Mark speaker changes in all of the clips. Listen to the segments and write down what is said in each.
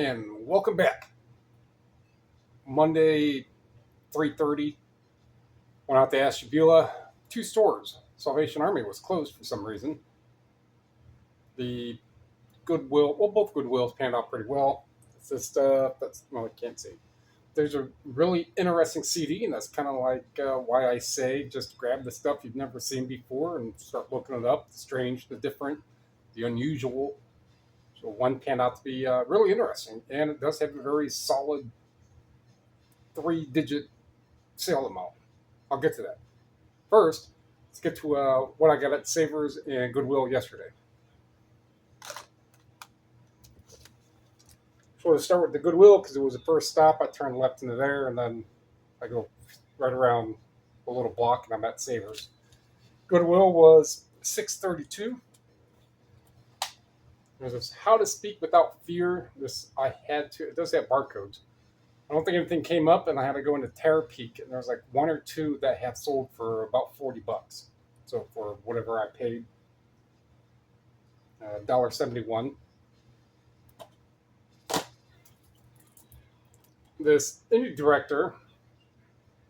Speaker 1: And welcome back. Monday, 3:30. Went out to Ashtabula. Two stores. Salvation Army was closed for some reason. The Goodwill, well, both Goodwills panned out pretty well. It's just, I can't see. There's a really interesting CD, and that's kind of like why I say just grab the stuff you've never seen before and start looking it up. The strange, the different, the unusual. So one panned out to be really interesting, and it does have a very solid 3-digit sale amount. I'll get to that. First, let's get to what I got at Savers and Goodwill yesterday. So to start with the Goodwill, because it was the first stop, I turned left into there, and then I go right around a little block, and I'm at Savers. Goodwill was $6.32. There's this How to Speak Without Fear. This I had to. It does have barcodes. I don't think anything came up, and I had to go into Terror Peak, and there's like one or two that have sold for about $40. So for whatever I paid, $1.71. This indie director,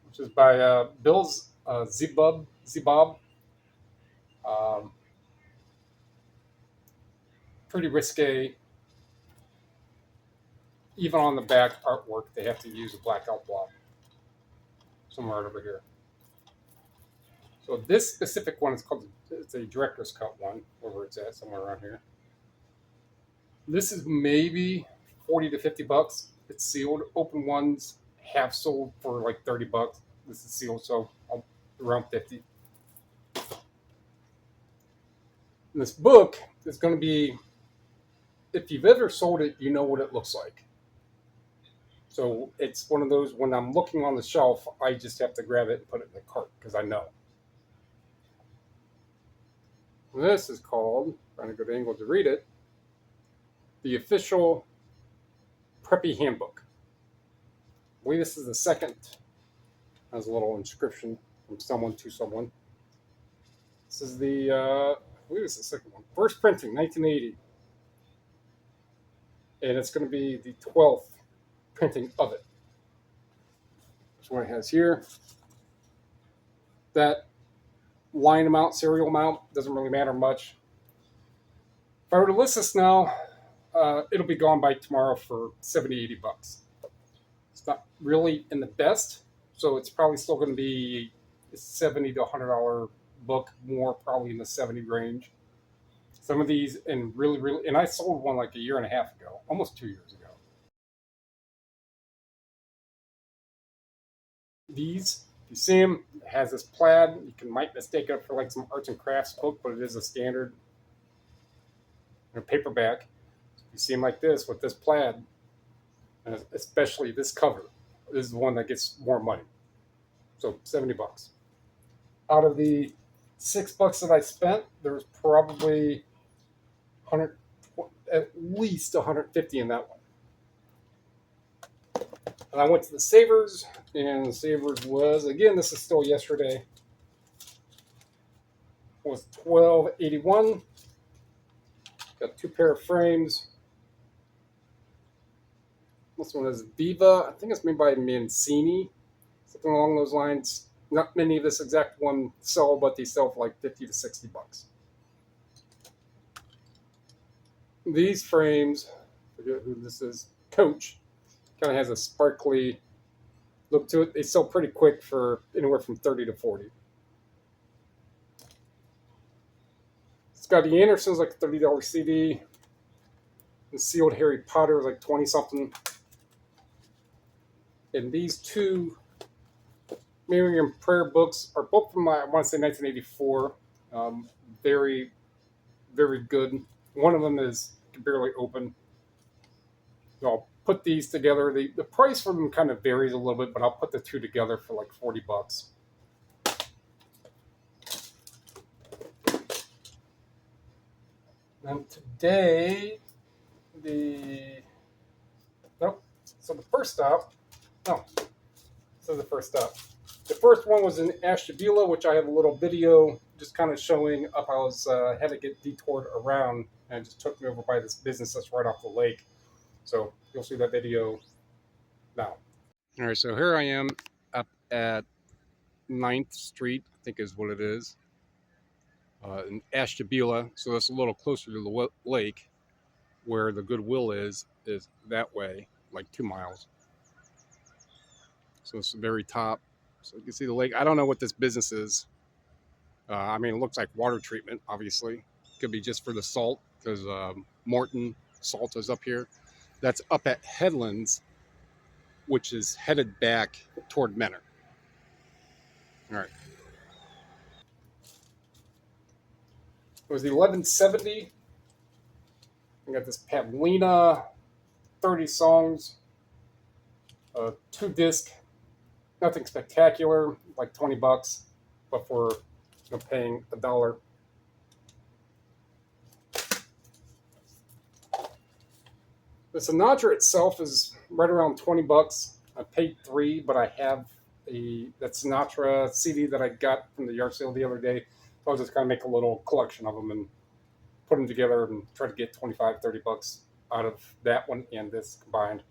Speaker 1: which is by Bill Zebob, pretty risque. Even on the back artwork, they have to use a blackout block somewhere over here. So this specific one is called, it's a director's cut one, wherever it's at, somewhere around here. This is maybe $40 to $50. It's sealed. Open ones have sold for like $30. This is sealed, so around 50. And this book is going to be, if you've ever sold it, you know what it looks like. So it's one of those, when I'm looking on the shelf, I just have to grab it and put it in the cart because I know. This is called, trying to go to angle to read it, the official Preppy Handbook. I believe this is the second. Has a little inscription from someone to someone. This is the, I believe it's the second one. First printing, 1980. And it's going to be the 12th printing of it. That's what it has here. That line amount, serial amount, doesn't really matter much. If I were to list this now, it'll be gone by tomorrow for $70, $80. It's not really in the best, so it's probably still going to be a $70 to $100 book, more probably in the 70 range. Some of these, and really, and I sold one like a year and a half ago, almost 2 years ago. These, if you see them, it has this plaid. You might mistake it for like some arts and crafts book, but it is a standard paperback. If you see them like this with this plaid, and especially this cover, this is the one that gets more money. So $70. Out of the $6 that I spent, there was probably at least 150 in that one. And I went to the Savers, and the Savers was, again, this is still yesterday, was $12.81. Got two pair of frames. This one is Viva. I think it's made by Mancini, something along those lines. Not many of this exact one sell, but they sell for like $50 to $60. These frames, I forget who this is, Coach, kind of has a sparkly look to it. They sell pretty quick for anywhere from $30 to $40. Scotty Anderson's like a $30 CD. The sealed Harry Potter is like 20 something. And these two Miriam prayer books are both from, I want to say, 1984. Very, very good. One of them is barely open. So I'll put these together. The price for them kind of varies a little bit, but I'll put the two together for like $40. And today, so the first stop, the first one was in Ashtabula, which I have a little video just kind of showing up. Had to get detoured around, and it just took me over by this business that's right off the lake. So you'll see that video now. All right, so here I am up at 9th Street, I think is what it is, in Ashtabula. So that's a little closer to the lake, where the Goodwill is that way, like 2 miles. So it's the very top. So you can see the lake. I don't know what this business is. I mean, it looks like water treatment, obviously. Could be just for the salt, because Morton Salt is up here. That's up at Headlands, which is headed back toward Menor. All right. It was the 1170. We got this Pavlina, 30 songs, 2-disc, nothing spectacular, like $20, but for paying $1. The Sinatra itself is right around $20. I paid $3, but I have that Sinatra CD that I got from the yard sale the other day. So I was just going to make a little collection of them and put them together and try to get $25, $30 out of that one and this combined.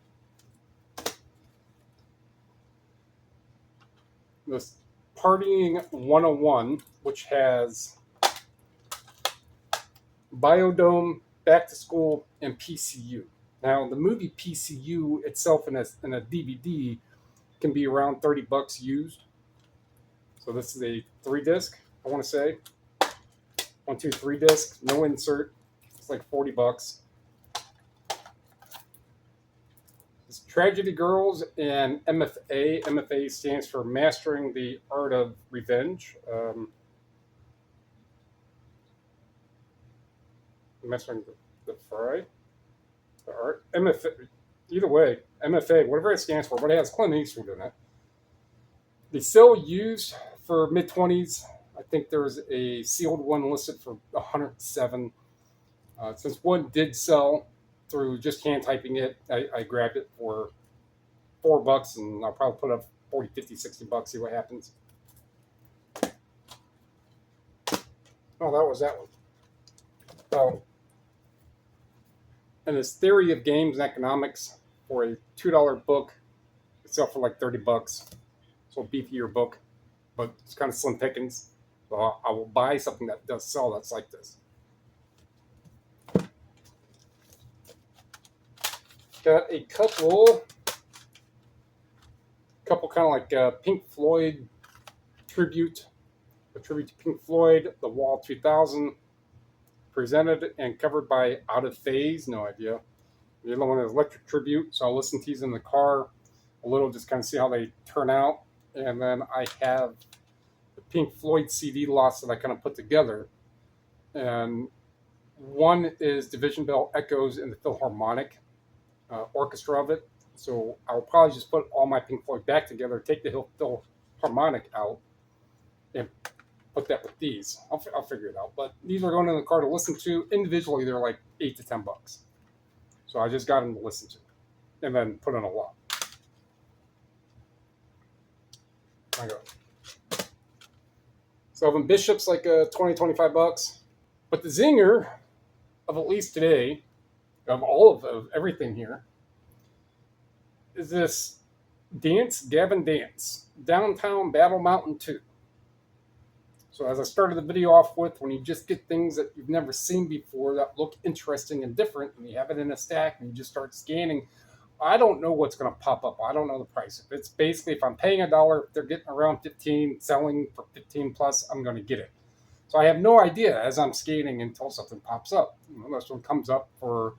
Speaker 1: This Partying 101, which has Biodome, Back to School, and PCU. Now, the movie PCU itself in a DVD can be around $30 used. So this is a 3-disc, I want to say. 1, 2, 3 disc, no insert. It's like $40. It's Tragedy Girls and MFA. MFA stands for Mastering the Art of Revenge. Mastering the Fry. The art. MFA. Either way, MFA, whatever it stands for, but it has Clint Eastwood in it. The sale used for mid-20s. I think there's a sealed one listed for $107. Since one did sell through just hand typing it, I grabbed it for $4, and I'll probably put up 40, 50, $60, see what happens. Oh, that was that one. So, and this Theory of Games and Economics for a $2 book. It sells for like $30. So a beefier book, but it's kind of slim pickings. So I will buy something that does sell that's like this. Got a couple kind of like Pink Floyd tribute, a tribute to Pink Floyd, The Wall 2000, presented and covered by Out of Phase, no idea. The other one is Electric Tribute, so I'll listen to these in the car a little, just kind of see how they turn out. And then I have the Pink Floyd CD lots that I kind of put together. And one is Division Bell Echoes in the Philharmonic orchestra of it. So I'll probably just put all my Pink Floyd back together, take the Philharmonic out, and put that with these. I'll figure it out. But these are going in the car to listen to. Individually, they're like $8 to $10. So I just got them to listen to, and then put in a lot. I go. Selvin Bishop's like $20, $25. But the zinger of at least today, of all of everything here, is this Dance Gavin Dance, Downtown Battle Mountain 2. So as I started the video off with, when you just get things that you've never seen before that look interesting and different, and you have it in a stack and you just start scanning, I don't know what's going to pop up. I don't know the price. If it's basically, if I'm paying $1, if they're getting around 15, selling for 15 plus, I'm going to get it. So I have no idea as I'm scanning until something pops up. This one comes up for,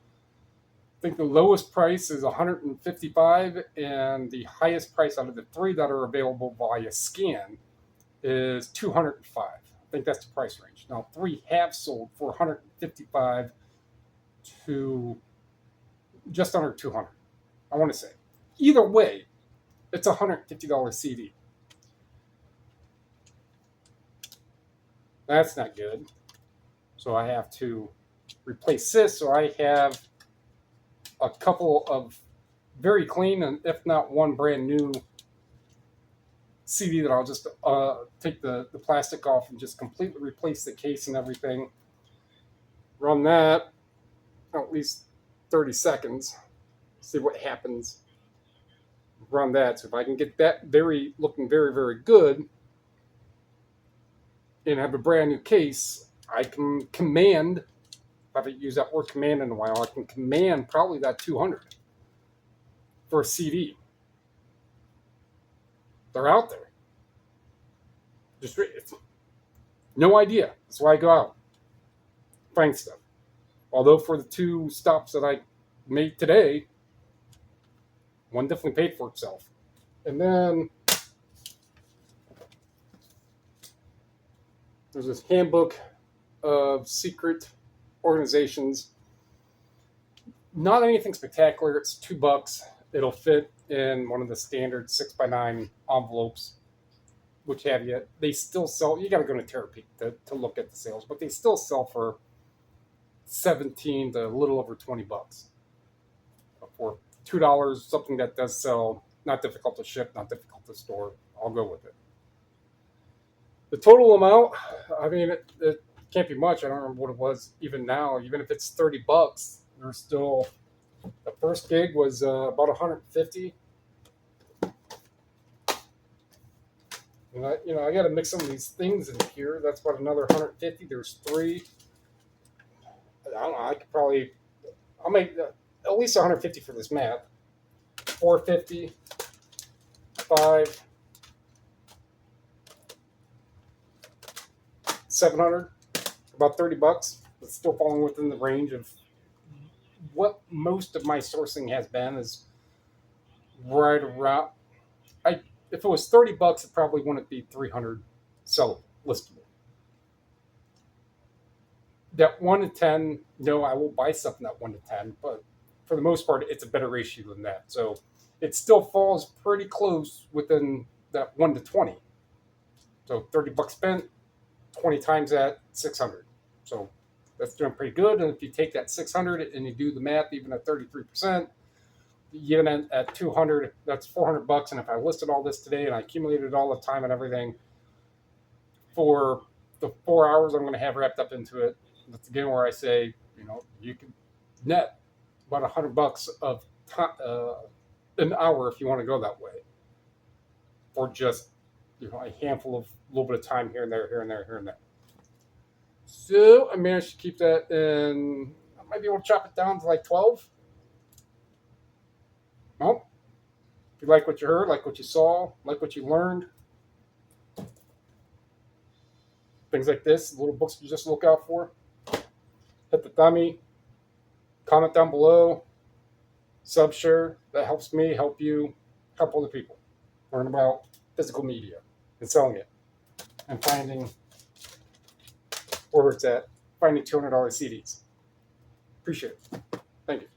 Speaker 1: I think the lowest price is $155, and the highest price out of the 3 that are available via scan is $205. I think that's the price range. Now 3 have sold for $155 to just under $200. I want to say. Either way, it's a $150 CD. That's not good. So I have to replace this. So I have a couple of very clean, and if not one brand new CD that I'll just take the plastic off and just completely replace the case and everything. Run that at least 30 seconds. see what happens. Run that. So if I can get that looking very, very good and have a brand new case, I can command, I haven't used that word command in a while, I can command probably that 200 for a CD. They're out there. Just it's no idea. That's why I go out, find stuff. Although for the 2 stops that I made today, one definitely paid for itself. And then there's this handbook of secret organizations. Not anything spectacular. It's $2. It'll fit in one of the standard 6x9 envelopes, which have you. They still sell. You got to go to therapy to look at the sales, but they still sell for 17 to a little over $20 for $2. Something that does sell, not difficult to ship, not difficult to store. I'll go with it. The total amount, I mean, it can't be much. I don't remember what it was even now. Even if it's $30, there's still, the first gig was about 150. And I got to mix some of these things in here. That's about another 150. There's 3. I don't know. I'll make at least 150 for this mat. 450, 5, 700, about $30. It's still falling within the range of what most of my sourcing has been. Is right around. If it was $30, it probably wouldn't be 300 sellable, listable. That 1 to 10, no, I will buy stuff in that 1 to 10, but for the most part, it's a better ratio than that. So it still falls pretty close within that 1 to 20. So $30 spent, 20 times that, 600. So that's doing pretty good. And if you take that 600 and you do the math, even at 33%, even at 200, that's $400. And if I listed all this today and I accumulated all the time and everything for the 4 hours I'm going to have wrapped up into it, that's again where I say, you can net about $100 of time, an hour if you want to go that way, or just a handful of a little bit of time here and there, here and there, here and there. So I managed to keep that in. I might be able to chop it down to like 12. Well, if you like what you heard, like what you saw, like what you learned, things like this, little books you just look out for, hit the thummy, comment down below, share. That helps me, help you, help other people learn about physical media and selling it and finding where it's at, finding $200 CDs. Appreciate it. Thank you.